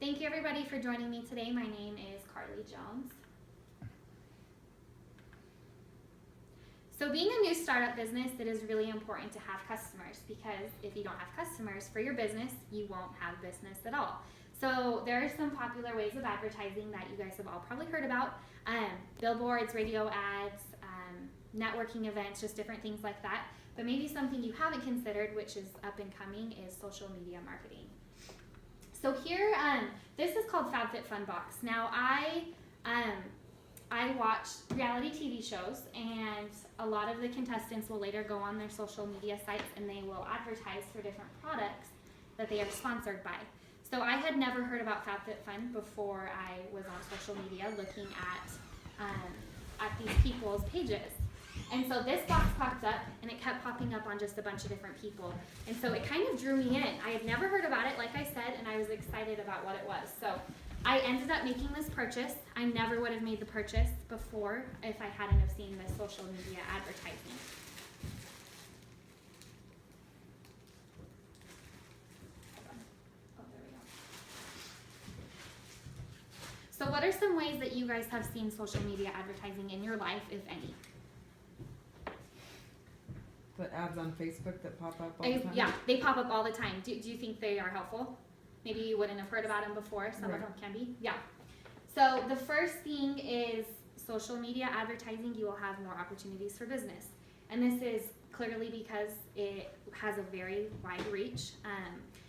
Thank you everybody for joining me today. My name is Carly Jones. So being a new startup business, it is really important to have customers, because if you don't have customers for your business, you won't have business at all. So there are some popular ways of advertising that you guys have all probably heard about. Billboards, radio ads, networking events, just different things like that. But maybe something you haven't considered, which is up and coming, is social media marketing. So here, this is called FabFitFunBox. Now I watch reality TV shows, and a lot of the contestants will later go on their social media sites and they will advertise for different products that they are sponsored by. So I had never heard about FabFitFun before I was on social media looking at these people's pages. And so this box popped up, and it kept popping up on just a bunch of different people. And so it kind of drew me in. I had never heard about it, like I said, and I was excited about what it was. So I ended up making this purchase. I never would have made the purchase before if I hadn't have seen this social media advertising. Oh, there we go. So what are some ways that you guys have seen social media advertising in your life, if any? The ads on Facebook that pop up all the time? Yeah, they pop up all the time. Do you think they are helpful? Maybe you wouldn't have heard about them before. Some of them can be. Yeah. So the first thing is social media advertising. You will have more opportunities for business. And this is clearly because it has a very wide reach.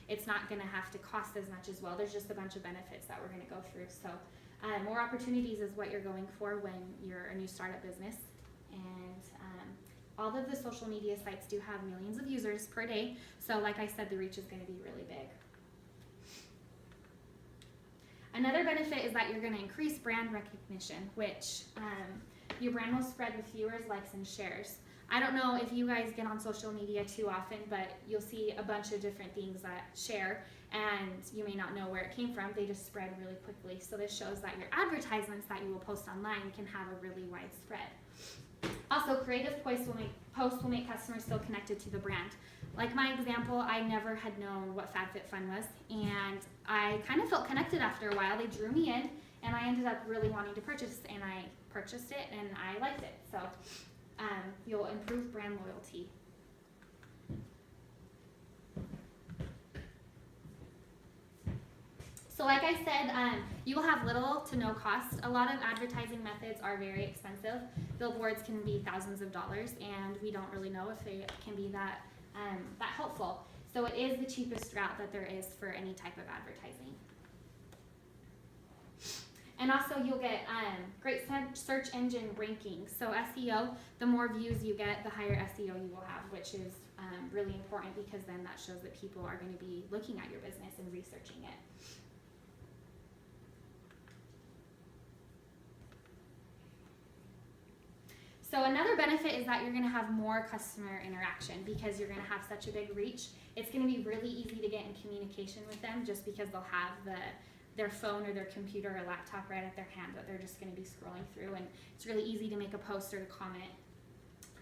It's not going to have to cost as much as well. There's just a bunch of benefits that we're going to go through. So more opportunities is what you're going for when you're a new startup business. And all of the social media sites do have millions of users per day. So like I said, the reach is going to be really big. Another benefit is that you're going to increase brand recognition, which your brand will spread with viewers, likes, and shares. I don't know if you guys get on social media too often, but you'll see a bunch of different things that share, and you may not know where it came from. They just spread really quickly. So this shows that your advertisements that you will post online can have a really wide spread. Also, creative posts will make customers feel connected to the brand. Like my example, I never had known what FabFitFun was, and I kind of felt connected after a while. They drew me in, and I ended up really wanting to purchase, and I purchased it, and I liked it. So you'll improve brand loyalty. So like I said, you will have little to no cost. A lot of advertising methods are very expensive. Billboards can be thousands of dollars, and we don't really know if they can be that helpful. So it is the cheapest route that there is for any type of advertising. And also you'll get great search engine rankings. So SEO, the more views you get, the higher SEO you will have, which is really important, because then that shows that people are going to be looking at your business and researching it. So another benefit is that you're going to have more customer interaction, because you're going to have such a big reach. It's going to be really easy to get in communication with them, just because they'll have their phone or their computer or laptop right at their hand that they're just going to be scrolling through, and it's really easy to make a post or to comment.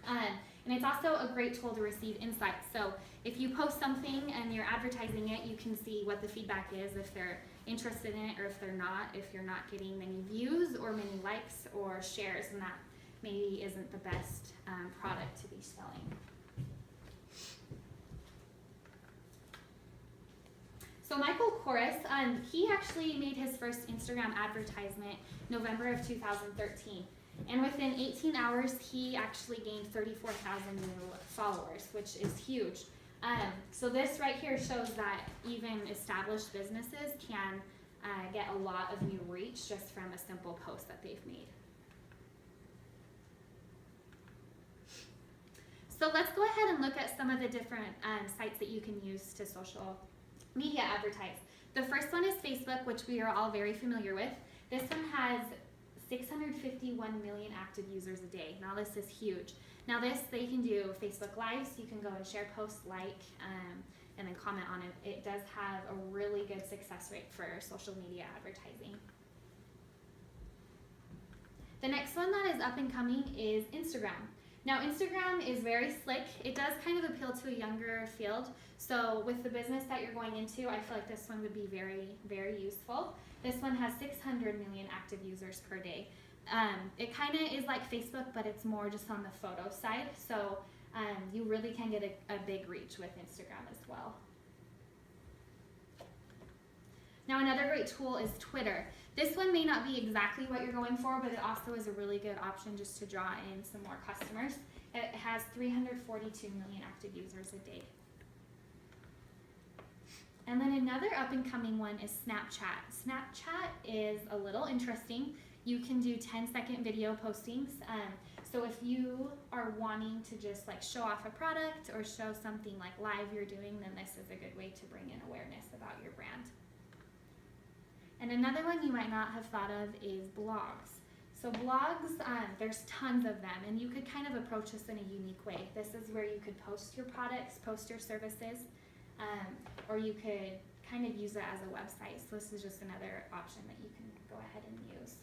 And it's also a great tool to receive insights. So if you post something and you're advertising it, you can see what the feedback is, if they're interested in it or if they're not, if you're not getting many views or many likes or shares, and that maybe isn't the best product to be selling. So Michael Kors, he actually made his first Instagram advertisement November of 2013. And within 18 hours, he actually gained 34,000 new followers, which is huge. So this right here shows that even established businesses can get a lot of new reach just from a simple post that they've made. So let's go ahead and look at some of the different sites that you can use to social media advertise. The first one is Facebook, which we are all very familiar with. This one has 651 million active users a day. Now this is huge. Now this, they can do Facebook Lives. You can go and share posts, and then comment on it. It does have a really good success rate for social media advertising. The next one that is up and coming is Instagram. Now Instagram is very slick. It does kind of appeal to a younger field. So with the business that you're going into, I feel like this one would be very, very useful. This one has 600 million active users per day. It kind of is like Facebook, but it's more just on the photo side. So you really can get a big reach with Instagram as well. Now another great tool is Twitter. This one may not be exactly what you're going for, but it also is a really good option just to draw in some more customers. It has 342 million active users a day. And then another up and coming one is Snapchat. Snapchat is a little interesting. You can do 10-second video postings. So if you are wanting to just like show off a product or show something like live you're doing, then this is a good way to bring in awareness about your brand. And another one you might not have thought of is blogs. So blogs, there's tons of them, and you could kind of approach this in a unique way. This is where you could post your products, post your services, or you could kind of use it as a website. So this is just another option that you can go ahead and use.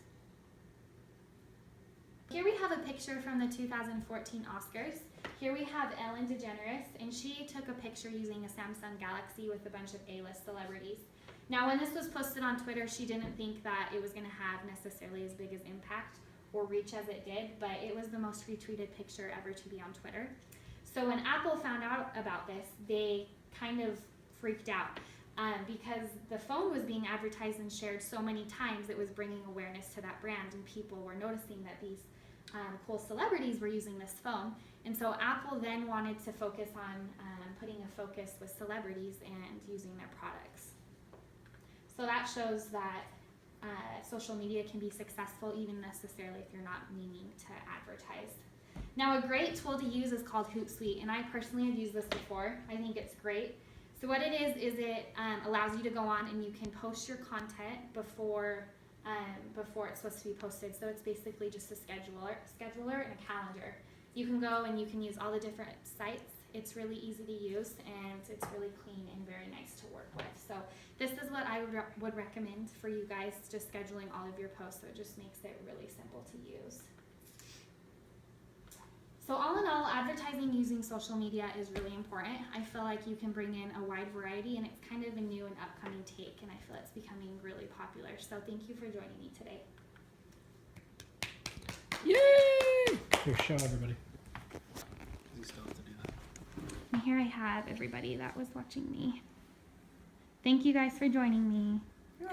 Here we have a picture from the 2014 Oscars. Here we have Ellen DeGeneres, and she took a picture using a Samsung Galaxy with a bunch of A-list celebrities. Now when this was posted on Twitter, she didn't think that it was going to have necessarily as big as impact or reach as it did, but it was the most retweeted picture ever to be on Twitter. So when Apple found out about this, they kind of freaked out because the phone was being advertised and shared so many times, it was bringing awareness to that brand, and people were noticing that these cool celebrities were using this phone. And so Apple then wanted to focus on putting a focus with celebrities and using their products. So that shows that social media can be successful even necessarily if you're not meaning to advertise. Now a great tool to use is called Hootsuite, and I personally have used this before. I think it's great. So what it is it allows you to go on and you can post your content before it's supposed to be posted. So it's basically just a scheduler and a calendar. You can go and you can use all the different sites. It's really easy to use, and it's really clean and very nice to work with. So this is what I would recommend for you guys, just scheduling all of your posts, so it just makes it really simple to use. So all in all, advertising using social media is really important. I feel like you can bring in a wide variety, and it's kind of a new and upcoming take, and I feel it's becoming really popular. So thank you for joining me today. Yay! Here, show everybody. You still have to do that. And here I have everybody that was watching me. Thank you guys for joining me.